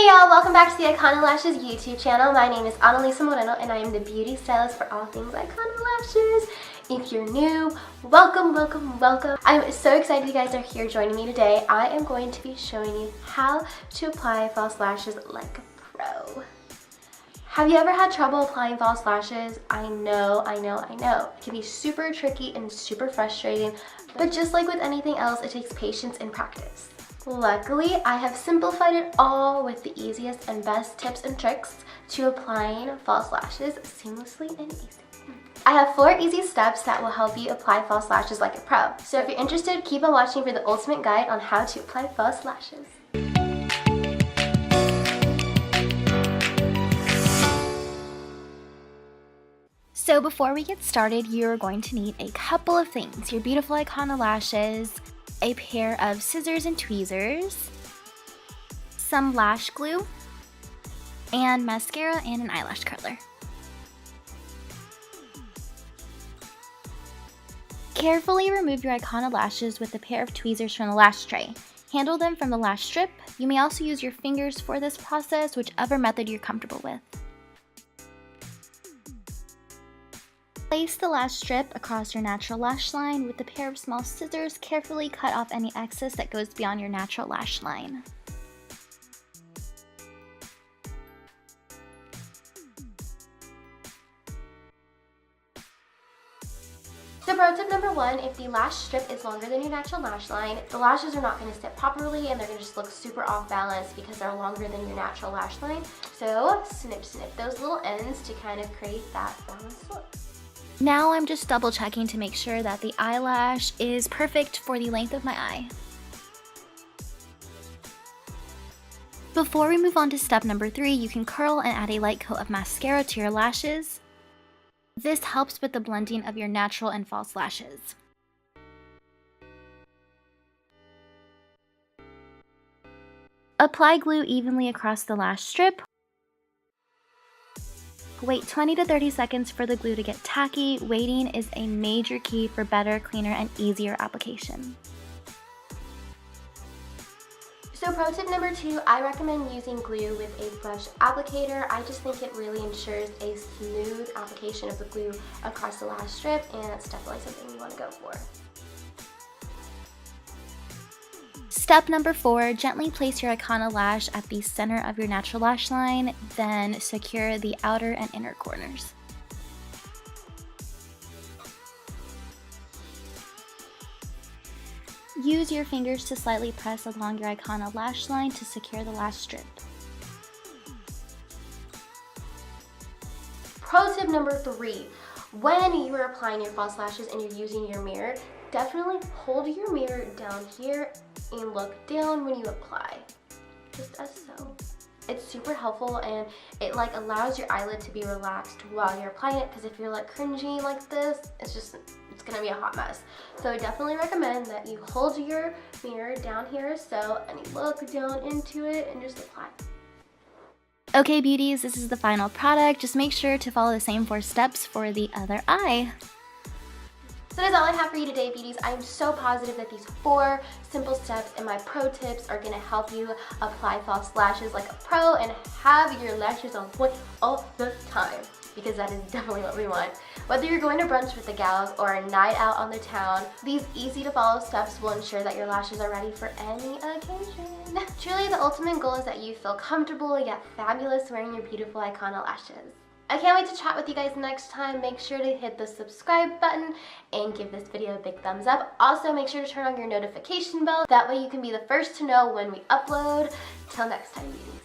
Hey y'all, welcome back to the Icona Lashes YouTube channel. My name is Annalisa Moreno and I am the beauty stylist for all things Icona Lashes. If you're new, welcome, welcome, welcome. I'm so excited you guys are here joining me today. I am going to be showing you how to apply false lashes like a pro. Have you ever had trouble applying false lashes? I know. It can be super tricky and super frustrating, but just like with anything else, it takes patience and practice. Luckily, I have simplified it all with the easiest and best tips and tricks to applying false lashes seamlessly and easily. I have 4 easy steps that will help you apply false lashes like a pro. So if you're interested, keep on watching for the ultimate guide on how to apply false lashes. So before we get started, you're going to need a couple of things. Your beautiful Icona lashes, a pair of scissors and tweezers, some lash glue, and mascara and an eyelash curler. Carefully remove your Icona lashes with a pair of tweezers from the lash tray. Handle them from the lash strip. You may also use your fingers for this process, whichever method you're comfortable with. Place the lash strip across your natural lash line. With a pair of small scissors, carefully cut off any excess that goes beyond your natural lash line. So pro tip number 1, if the lash strip is longer than your natural lash line, the lashes are not going to sit properly and they're going to just look super off balance because they're longer than your natural lash line. So snip those little ends to kind of create that balanced look. Now I'm just double checking to make sure that the eyelash is perfect for the length of my eye. Before we move on to step number 3, you can curl and add a light coat of mascara to your lashes. This helps with the blending of your natural and false lashes. Apply glue evenly across the lash strip. Wait 20 to 30 seconds for the glue to get tacky. Waiting is a major key for better, cleaner, and easier application. So pro tip number 2, I recommend using glue with a brush applicator. I just think it really ensures a smooth application of the glue across the lash strip, and that's definitely something you want to go for. Step number 4, gently place your Icona lash at the center of your natural lash line, then secure the outer and inner corners. Use your fingers to slightly press along your Icona lash line to secure the lash strip. Pro tip number 3, when you are applying your false lashes and you're using your mirror, definitely hold your mirror down here and look down when you apply, just as so. It's super helpful and it allows your eyelid to be relaxed while you're applying it, because if you're cringy like this, it's gonna be a hot mess. So I definitely recommend that you hold your mirror down here as so, and you look down into it and just apply. Okay beauties, this is the final product. Just make sure to follow the same 4 steps for the other eye. So that's all I have for you today, beauties. I'm so positive that these 4 simple steps and my pro tips are going to help you apply false lashes like a pro and have your lashes on point all the time, because that is definitely what we want. Whether you're going to brunch with the gals or a night out on the town, these easy to follow steps will ensure that your lashes are ready for any occasion. Truly, the ultimate goal is that you feel comfortable yet fabulous wearing your beautiful Icona lashes. I can't wait to chat with you guys next time. Make sure to hit the subscribe button and give this video a big thumbs up. Also, make sure to turn on your notification bell. That way you can be the first to know when we upload. Till next time, beauties.